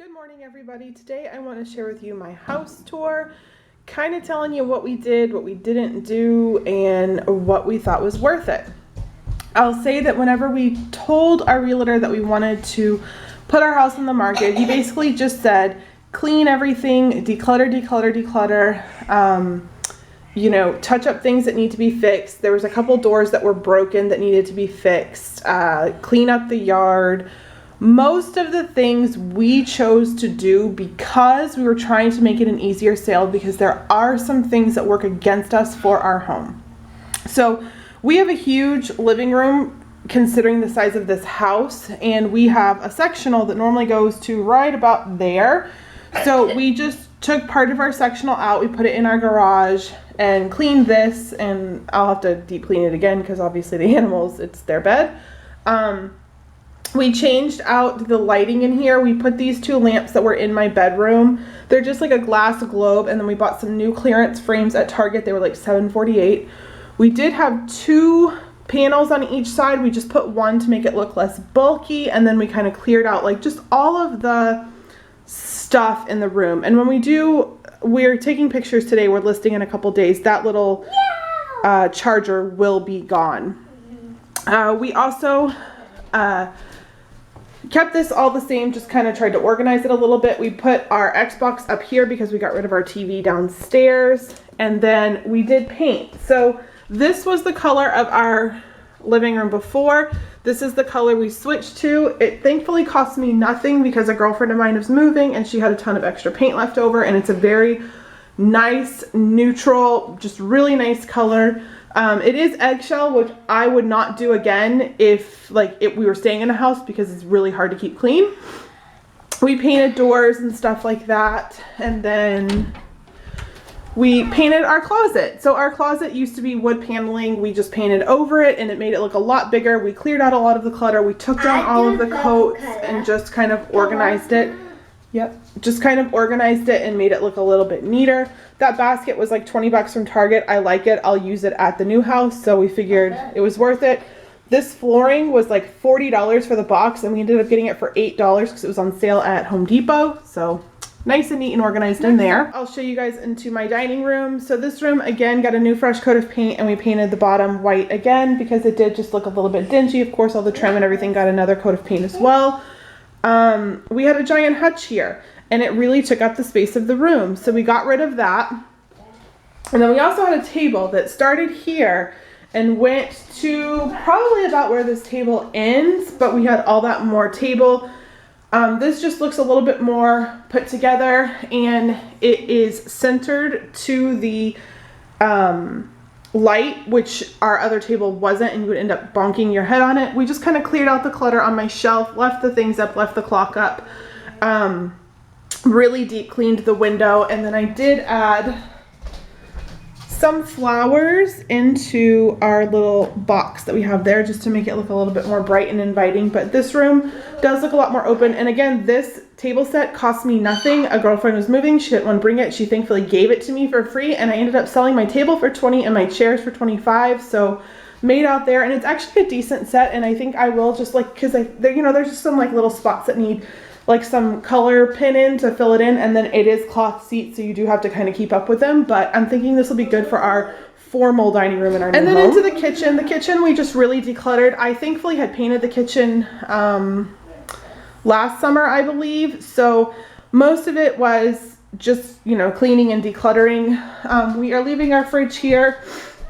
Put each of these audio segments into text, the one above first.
Good morning, everybody. Today I want to share with you my house tour, kind of telling you what we did, what we didn't do, and what we thought was worth it. I'll say that whenever we told our realtor that we wanted to put our house on the market, he basically just said, clean everything, declutter, touch up things that need to be fixed. There was a couple doors that were broken that needed to be fixed, clean up the yard. Most of the things we chose to do because we were trying to make it an easier sale, because there are some things that work against us for our home. So we have a huge living room considering the size of this house, and we have a sectional that normally goes to right about there. So we just took part of our sectional out, we put it in our garage and cleaned this, and I'll have to deep clean it again because obviously the animals, it's their bed. We changed out the lighting in here. We put these two lamps that were in my bedroom. They're just like a glass globe, and then we bought some new clearance frames at Target. They were like $7.48. We did have two panels on each side. We just put one to make it look less bulky, and then we kind of cleared out like just all of the stuff in the room. And when we're taking pictures today, we're listing in a couple days, that little charger will be gone. We also kept this all the same, just kind of tried to organize it a little bit. We put our Xbox up here because we got rid of our TV downstairs, and then we did paint. So this was the color of our living room before. This is the color we switched to. It thankfully cost me nothing because a girlfriend of mine was moving and she had a ton of extra paint left over, and it's a very nice, neutral, just really nice color. It is eggshell, which I would not do again if we were staying in a house because it's really hard to keep clean. We painted doors and stuff like that, and then we painted our closet. So our closet used to be wood paneling. We just painted over it and it made it look a lot bigger. We cleared out a lot of the clutter. We took down all of the coats and just kind of organized it. Yep, just kind of organized it and made it look a little bit neater. That basket was like 20 bucks from Target. I like it. I'll use it at the new house, so we figured it was worth it. This flooring was like $40 for the box, and we ended up getting it for $8 because it was on sale at Home Depot. So nice and neat and organized in there. I'll show you guys into my dining room. So this room, again, got a new fresh coat of paint, and we painted the bottom white again because it did just look a little bit dingy. Of course, all the trim and everything got another coat of paint as well. We had a giant hutch here, and it really took up the space of the room, so we got rid of that. And then we also had a table that started here and went to probably about where this table ends, but we had all that more table. This just looks a little bit more put together, and it is centered to the light, which our other table wasn't, and you would end up bonking your head on it. We just kind of cleared out the clutter on my shelf, left the things up, left the clock up, really deep cleaned the window, and then I did add some flowers into our little box that we have there just to make it look a little bit more bright and inviting. But this room does look a lot more open, and again, this table set cost me nothing. A girlfriend was moving, she didn't want to bring it, she thankfully gave it to me for free, and I ended up selling my table for $20 and my chairs for $25. So made out there, and it's actually a decent set, and I think I will just because there's just some little spots that need some color pin in to fill it in, and then it is cloth seats, so you do have to kind of keep up with them, but I'm thinking this will be good for our formal dining room in our new home. And then into the kitchen. The kitchen we just really decluttered. I thankfully had painted the kitchen last summer, I believe, so most of it was just cleaning and decluttering. We are leaving our fridge here.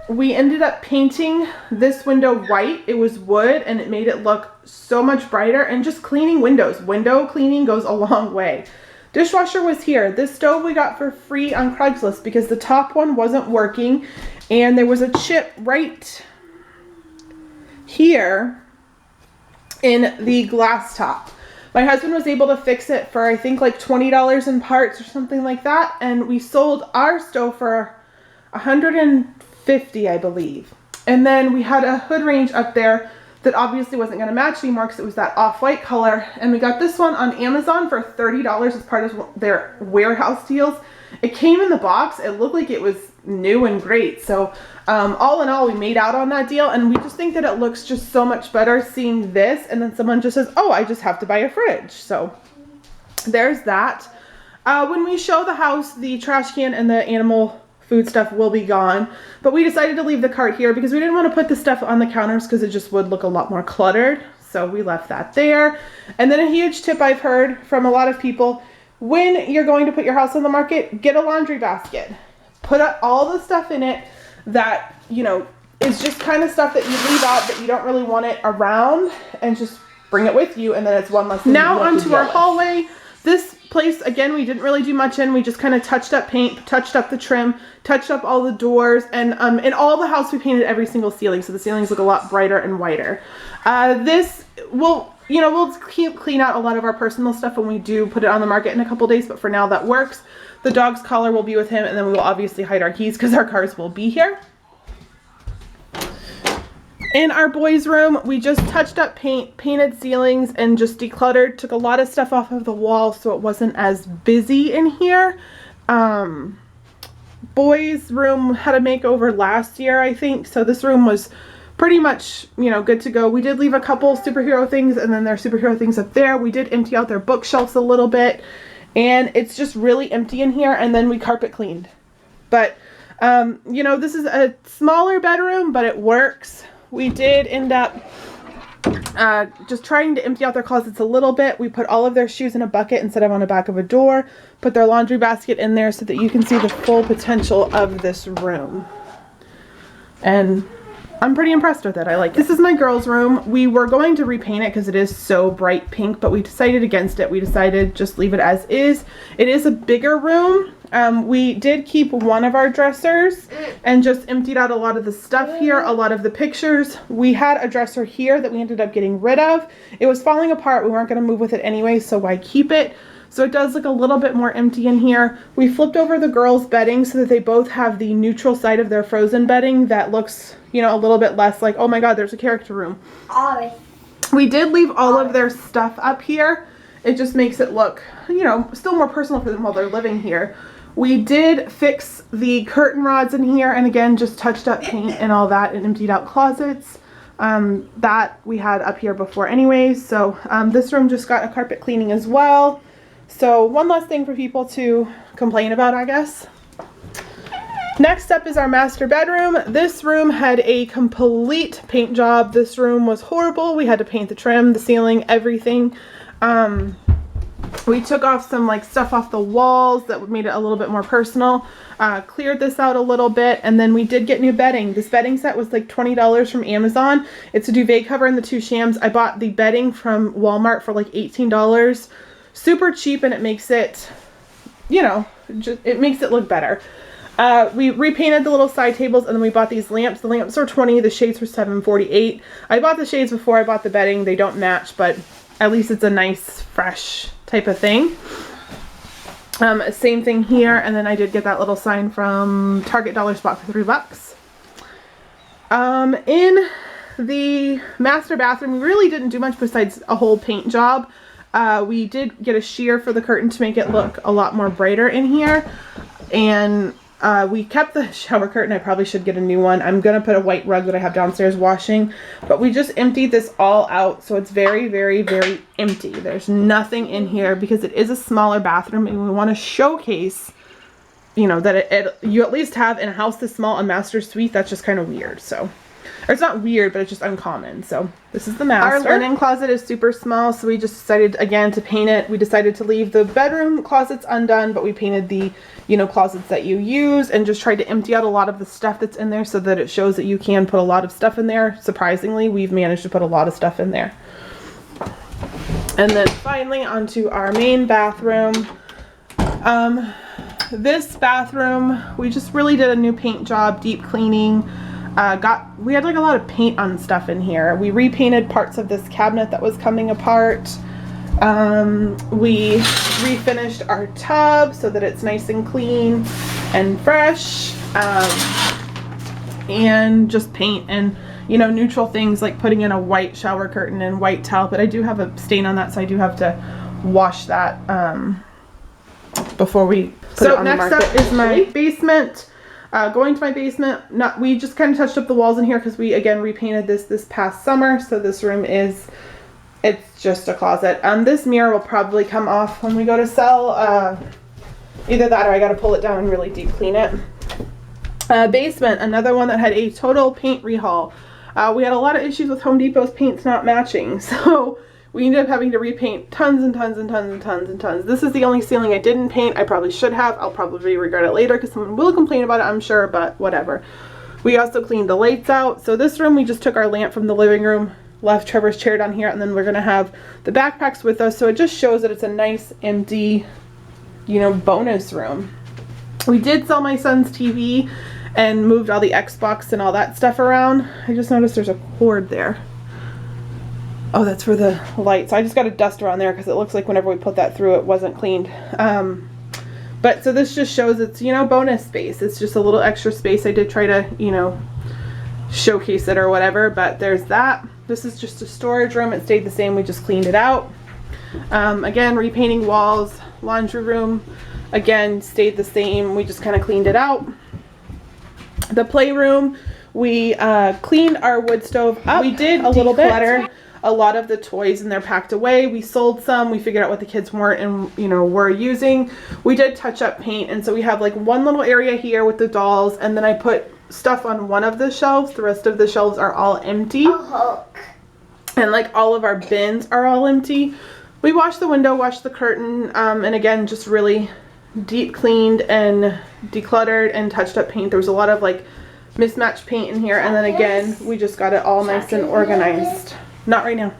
We ended up painting this window white. It was wood, and it made it look so much brighter, and just cleaning windows. Window cleaning goes a long way. Dishwasher was here. This stove we got for free on Craigslist because the top one wasn't working, and there was a chip right here in the glass top. My husband was able to fix it for I think like $20 in parts or something like that, and we sold our stove for $150, I believe. And then we had a hood range up there that obviously wasn't going to match anymore because it was that off-white color, and we got this one on Amazon for $30 as part of their warehouse deals. It came in the box. It looked like it was new and great. So all in all, we made out on that deal, and we just think that it looks just so much better seeing this, and then someone just says, oh, I just have to buy a fridge. So there's that. When we show the house, the trash can and the animal food stuff will be gone, but we decided to leave the cart here because we didn't want to put the stuff on the counters because it just would look a lot more cluttered. So we left that there. And then a huge tip I've heard from a lot of people, when you're going to put your house on the market, get a laundry basket. Put up all the stuff in it that, you know, is just kind of stuff that you leave out that you don't really want it around, and just bring it with you, and then it's one less thing. Now onto our hallway. This place, again, we didn't really do much in. We just kind of touched up paint, touched up the trim, touched up all the doors, and in all the house we painted every single ceiling, so the ceilings look a lot brighter and whiter. This will, you know, we'll clean out a lot of our personal stuff when we do put it on the market in a couple days, but for now that works. The dog's collar will be with him, and then we will obviously hide our keys because our cars will be here. In our boys' room, we just touched up paint, painted ceilings, and just decluttered. Took a lot of stuff off of the wall so it wasn't as busy in here. Boys' room had a makeover last year, I think, so this room was pretty much, you know, good to go. We did leave a couple superhero things, and then there are superhero things up there. We did empty out their bookshelves a little bit, and it's just really empty in here, and then we carpet cleaned. But, you know, this is a smaller bedroom, but it works. We did end up just trying to empty out their closets a little bit. We put all of their shoes in a bucket instead of on the back of a door. Put their laundry basket in there so that you can see the full potential of this room. And I'm pretty impressed with it. I like it. This is my girls' room. We were going to repaint it because it is so bright pink, but we decided against it. We decided just leave it as is. It is a bigger room. We did keep one of our dressers and just emptied out a lot of the stuff here, a lot of the pictures. We had a dresser here that we ended up getting rid of. It was falling apart. We weren't going to move with it anyway, so why keep it? So it does look a little bit more empty in here. We flipped over the girls' bedding so that they both have the neutral side of their Frozen bedding that looks, you know, a little bit less like, oh my god, there's a character room. We did leave all of their stuff up here. It just makes it look, you know, still more personal for them while they're living here. We did fix the curtain rods in here, and again, just touched up paint and all that and emptied out closets. That we had up here before anyways. So this room just got a carpet cleaning as well. So one less thing for people to complain about, I guess. Next up is our master bedroom. This room had a complete paint job. This room was horrible. We had to paint the trim, the ceiling, everything. We took off some like stuff off the walls that made it a little bit more personal. Cleared this out a little bit, and then we did get new bedding. This bedding set was like $20 from Amazon. It's a duvet cover and the two shams. I bought the bedding from Walmart for like $18. Super cheap, and it makes it, you know, it makes it look better. We repainted the little side tables, and then we bought these lamps. The lamps were $20, the shades were $7.48. I bought the shades before I bought the bedding. They don't match, but at least it's a nice, fresh type of thing. Same thing here, and then I did get that little sign from Target Dollar Spot for $3. In the master bathroom, we really didn't do much besides a whole paint job. We did get a sheer for the curtain to make it look a lot more brighter in here, and we kept the shower curtain. I probably should get a new one. I'm gonna put a white rug that I have downstairs washing, but we just emptied this all out, so it's very, very, very empty. There's nothing in here because it is a smaller bathroom, and we want to showcase, you know, that you at least have in a house this small a master suite. That's just kind of weird. So, or it's not weird, but it's just uncommon. So this is the master. Our linen closet is super small, so we just decided again to paint it. We decided to leave the bedroom closets undone, but we painted the, you know, closets that you use, and just tried to empty out a lot of the stuff that's in there so that it shows that you can put a lot of stuff in there. Surprisingly, we've managed to put a lot of stuff in there. And then finally onto our main bathroom. This bathroom, we just really did a new paint job, deep cleaning. We had like a lot of paint on stuff in here. We repainted parts of this cabinet that was coming apart. We refinished our tub so that it's nice and clean and fresh. And just paint and, you know, neutral things like putting in a white shower curtain and white towel, but I do have a stain on that, so I do have to wash that before we put it on the market. Next up is my basement. Going to my basement, we just kind of touched up the walls in here because we again repainted this past summer, so this room is it's just a closet. This mirror will probably come off when we go to sell. Either that or I got to pull it down and really deep clean it. Basement, another one that had a total paint rehaul. We had a lot of issues with Home Depot's paints not matching, so we ended up having to repaint tons and tons and tons and tons and tons. This is the only ceiling I didn't paint. I probably should have. I'll probably regret it later because someone will complain about it, I'm sure, but whatever. We also cleaned the lights out. So this room, we just took our lamp from the living room, left Trevor's chair down here, and then we're gonna have the backpacks with us. So it just shows that it's a nice, empty, you know, bonus room. We did sell my son's TV and moved all the Xbox and all that stuff around. I just noticed there's a cord there. Oh, that's for the lights. I just got a dust around there because it looks like whenever we put that through, it wasn't cleaned. But so this just shows it's, you know, bonus space. It's just a little extra space. I did try to, you know, showcase it or whatever, but there's that. This is just a storage room. It stayed the same. We just cleaned it out. Again, repainting walls. Laundry room, again, stayed the same. We just kind of cleaned it out. The playroom, we cleaned our wood stove up. We did a little declutter a lot of the toys and they're packed away. We sold some. We figured out what the kids weren't and, you know, were using. We did touch up paint, and so we have like one little area here with the dolls, and then I put stuff on one of the shelves. The rest of the shelves are all empty. And like all of our bins are all empty. We washed the window, washed the curtain, and again, just really deep cleaned and decluttered and touched up paint. There was a lot of like mismatched paint in here, and then again, we just got it all nice and organized. Not right now.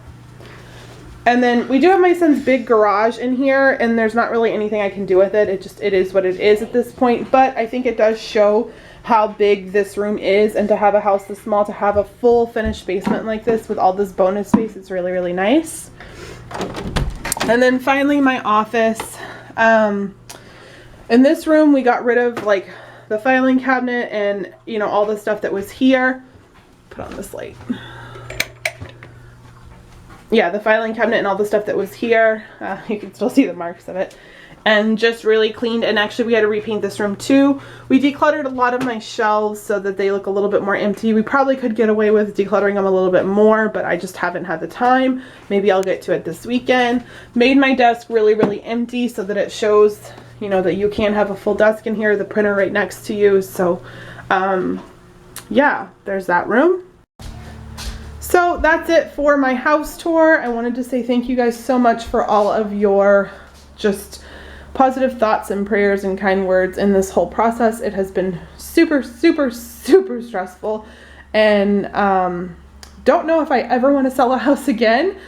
And then we do have my son's big garage in here, and there's not really anything I can do with it. It is what it is at this point, but I think it does show how big this room is, and to have a house this small, to have a full finished basement like this with all this bonus space, it's really, really nice. And then finally my office. In this room we got rid of like the filing cabinet and, you know, all the stuff that was here. Put on this light. Yeah, the filing cabinet and all the stuff that was here. You can still see the marks of it. And just really cleaned, and actually we had to repaint this room too. We decluttered a lot of my shelves so that they look a little bit more empty. We probably could get away with decluttering them a little bit more, but I just haven't had the time. Maybe I'll get to it this weekend. Made my desk really, really empty so that it shows, you know, that you can have a full desk in here, the printer right next to you. So yeah, there's that room. So that's it for my house tour. I wanted to say thank you guys so much for all of your just positive thoughts and prayers and kind words in this whole process. It has been super, super, super stressful, and don't know if I ever want to sell a house again,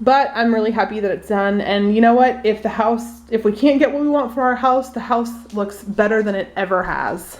but I'm really happy that it's done. And you know what? If we can't get what we want for our house, the house looks better than it ever has.